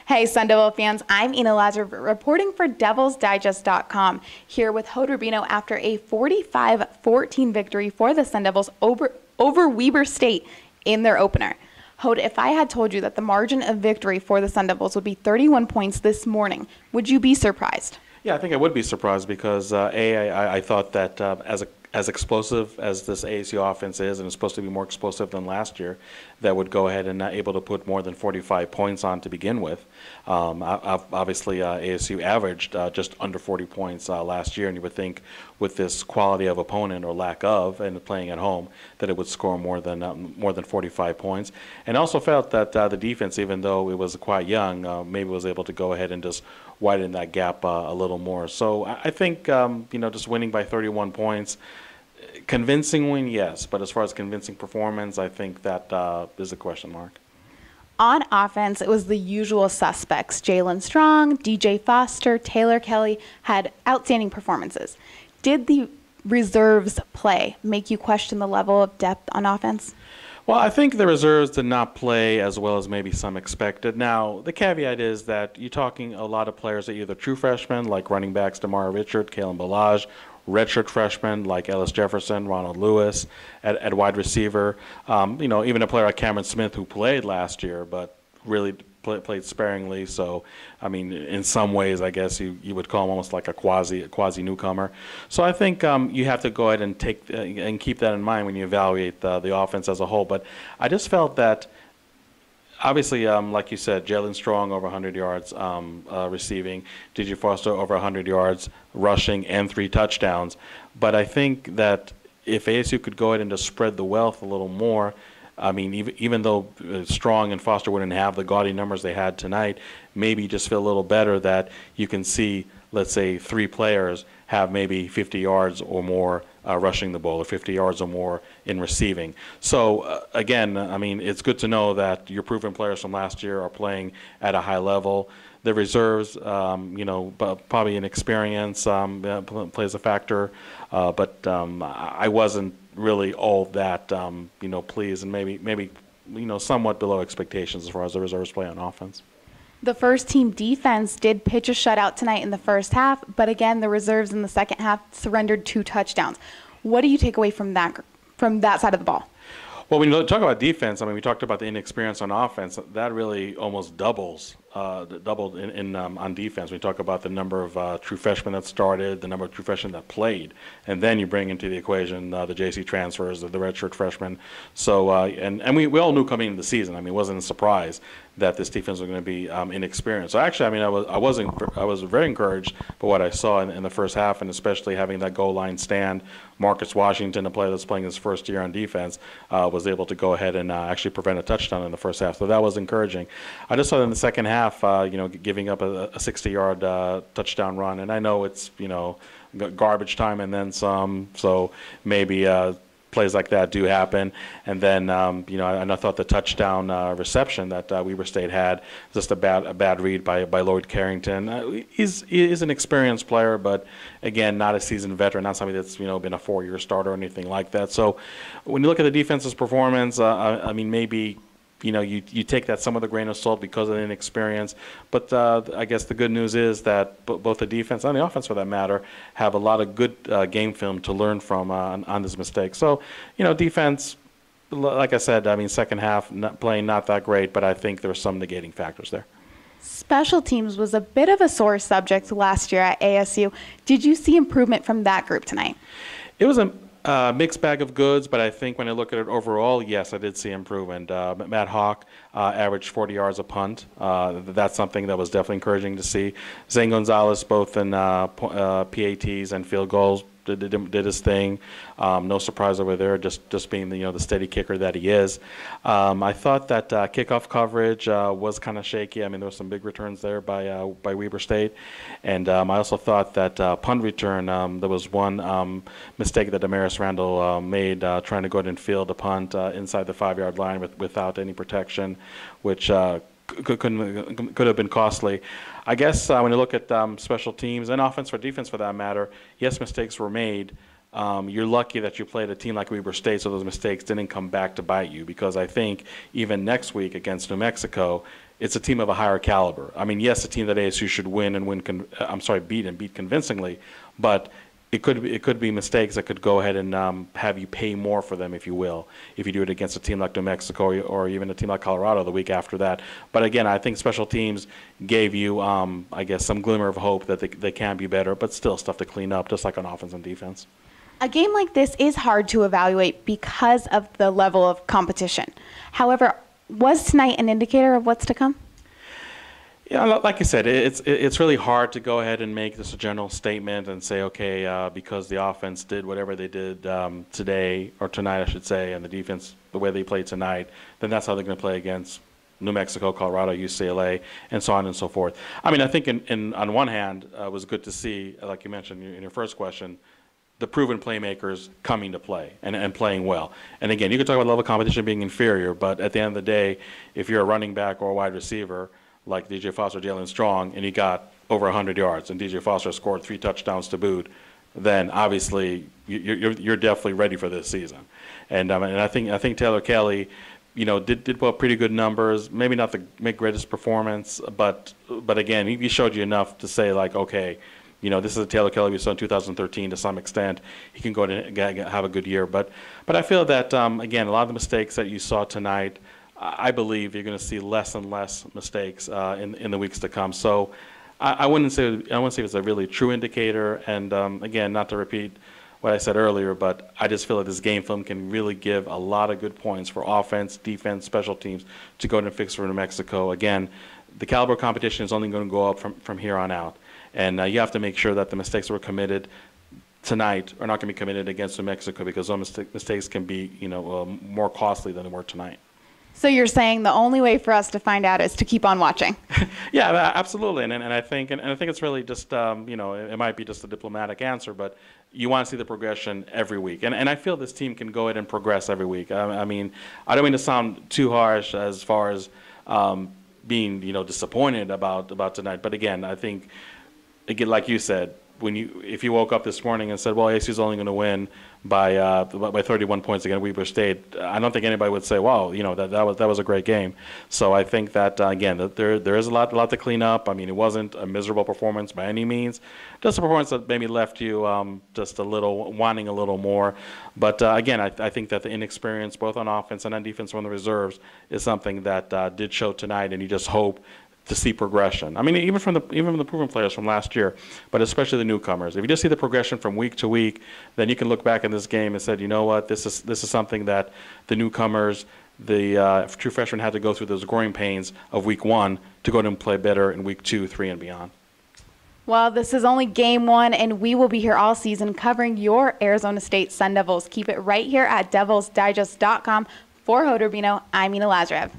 Hey, Sun Devil fans, I'm Ina Lazarev reporting for DevilsDigest.com here with Hod Rabino after a 45-14 victory for the Sun Devils over Weber State in their opener. Hod, if I had told you that the margin of victory for the Sun Devils would be 31 points this morning, would you be surprised? Yeah, I think I would be surprised because I thought that as explosive as this ASU offense is, and it's supposed to be more explosive than last year, that would go ahead and not able to put more than 45 points on to begin with. Obviously, ASU averaged just under 40 points last year, and you would think with this quality of opponent or lack of, and playing at home, that it would score more than 45 points. And also felt that the defense, even though it was quite young, maybe was able to go ahead and just widen that gap a little more. So I think just winning by 31 points. Convincing win, yes, but as far as convincing performance, I think that is a question mark. On offense, it was the usual suspects. Jalen Strong, DJ Foster, Taylor Kelly had outstanding performances. Did the reserves play make you question the level of depth on offense? Well, I think the reserves did not play as well as maybe some expected. Now, the caveat is that you're talking a lot of players that are either true freshmen, like running backs DeMar Richard, Kalen Balaj, redshirt freshmen like Ellis Jefferson, Ronald Lewis at wide receiver. Even a player like Cameron Smith who played last year but really played sparingly. So, I mean, in some ways, I guess you would call him almost like a quasi newcomer. So I think you have to go ahead and take and keep that in mind when you evaluate the offense as a whole. But I just felt that, obviously, like you said, Jalen Strong over 100 yards receiving, DJ Foster over 100 yards rushing, and 3 touchdowns. But I think that if ASU could go ahead and just spread the wealth a little more, I mean, even though Strong and Foster wouldn't have the gaudy numbers they had tonight, maybe just feel a little better that you can see, let's say, 3 players have maybe 50 yards or more rushing the ball, or 50 yards or more in receiving. So, again, I mean, it's good to know that your proven players from last year are playing at a high level. The reserves, probably inexperience plays a factor, but I wasn't really all that, pleased, and maybe somewhat below expectations as far as the reserves play on offense. The first team defense did pitch a shutout tonight in the first half, but again, the reserves in the second half surrendered 2 touchdowns. What do you take away from that side of the ball? Well, when you talk about defense, I mean, we talked about the inexperience on offense. That really almost doubled on defense. We talk about the number of true freshmen that started, the number of true freshmen that played, and then you bring into the equation the JC transfers, the redshirt freshmen. So, and we all knew coming into the season. I mean, it wasn't a surprise that this defense was going to be inexperienced. So actually, I mean, I was very encouraged by what I saw in the first half, and especially having that goal line stand. Marcus Washington, a player that's playing his first year on defense, was able to go ahead and actually prevent a touchdown in the first half. So that was encouraging. I just saw in the second half, giving up a 60-yard touchdown run, and I know it's garbage time and then some. So maybe plays like that do happen. And then, and I thought the touchdown reception that Weber State had, just a bad read by Lloyd Carrington. He's an experienced player, but again, not a seasoned veteran, not somebody that's been a 4-year starter or anything like that. So when you look at the defense's performance, I mean, maybe you take that some of the grain of salt because of the inexperience. But I guess the good news is that both the defense and the offense, for that matter, have a lot of good game film to learn from on this mistake. So, defense, like I said, I mean, second half playing not that great, but I think there were some negating factors there. Special teams was a bit of a sore subject last year at ASU. Did you see improvement from that group tonight? It was a mixed bag of goods, but I think when I look at it overall, yes, I did see improvement. Matt Hawk averaged 40 yards a punt. That's something that was definitely encouraging to see. Zane Gonzalez, both in PATs and field goals, did his thing. No surprise over there, just being the steady kicker that he is. I thought that kickoff coverage was kind of shaky. I mean, there were some big returns there by Weber State, and I also thought that punt return, there was one mistake that Damaris Randall made trying to go ahead and field a punt inside the 5-yard line without any protection, which could have been costly. I guess when you look at special teams and offense or defense for that matter, yes, mistakes were made, you're lucky that you played a team like Weber State, so those mistakes didn't come back to bite you. Because I think even next week against New Mexico, it's a team of a higher caliber. I mean, yes, a team that ASU should win and beat convincingly, but it could be mistakes that could go ahead and have you pay more for them, if you will, if you do it against a team like New Mexico or even a team like Colorado the week after that. But again, I think special teams gave you, I guess, some glimmer of hope that they can be better, but still stuff to clean up, just like on offense and defense. A game like this is hard to evaluate because of the level of competition. However, was tonight an indicator of what's to come? Yeah, like I said, it's really hard to go ahead and make this a general statement and say, okay, because the offense did whatever they did today, or tonight, I should say, and the defense, the way they played tonight, then that's how they're going to play against New Mexico, Colorado, UCLA, and so on and so forth. I mean, I think on one hand, it was good to see, like you mentioned in your first question, the proven playmakers coming to play and playing well. And again, you could talk about level of competition being inferior, but at the end of the day, if you're a running back or a wide receiver, like DJ Foster, Jalen Strong, and he got over 100 yards, and DJ Foster scored 3 touchdowns to boot, then obviously you're definitely ready for this season. And I think Taylor Kelly, did put up pretty good numbers. Maybe not the greatest performance, but again, he showed you enough to say, like, okay, this is a Taylor Kelly we saw in 2013 to some extent. He can go and have a good year. But I feel that again, a lot of the mistakes that you saw tonight, I believe you're going to see less and less mistakes in the weeks to come. So I wouldn't say it's a really true indicator. And again, not to repeat what I said earlier, but I just feel that this game film can really give a lot of good points for offense, defense, special teams to go and fix for New Mexico. Again, the caliber of competition is only going to go up from here on out. And you have to make sure that the mistakes that were committed tonight are not going to be committed against New Mexico, because those mistakes can be more costly than they were tonight. So you're saying the only way for us to find out is to keep on watching? Yeah, absolutely. And I think it's really just it might be just a diplomatic answer, but you want to see the progression every week. And I feel this team can go ahead and progress every week. I mean, I don't mean to sound too harsh as far as being disappointed about tonight, but again, I think, again, like you said, if you woke up this morning and said, well, ASU's only going to win by 31 points against Weber State, I don't think anybody would say, wow, that was a great game. So I think that again, that there is a lot to clean up. I mean, it wasn't a miserable performance by any means, just a performance that maybe left you just a little wanting a little more. But again, I think that the inexperience both on offense and on defense from the reserves is something that did show tonight, and you just hope to see progression. I mean, even from the proven players from last year, but especially the newcomers. If you just see the progression from week to week, then you can look back in this game and say, you know what, this is something that the newcomers, the true freshmen, had to go through those growing pains of week 1 to go and play better in week 2, 3, and beyond. Well, this is only game 1, and we will be here all season covering your Arizona State Sun Devils. Keep it right here at DevilsDigest.com. For Hod Rabino, I'm Lazarev.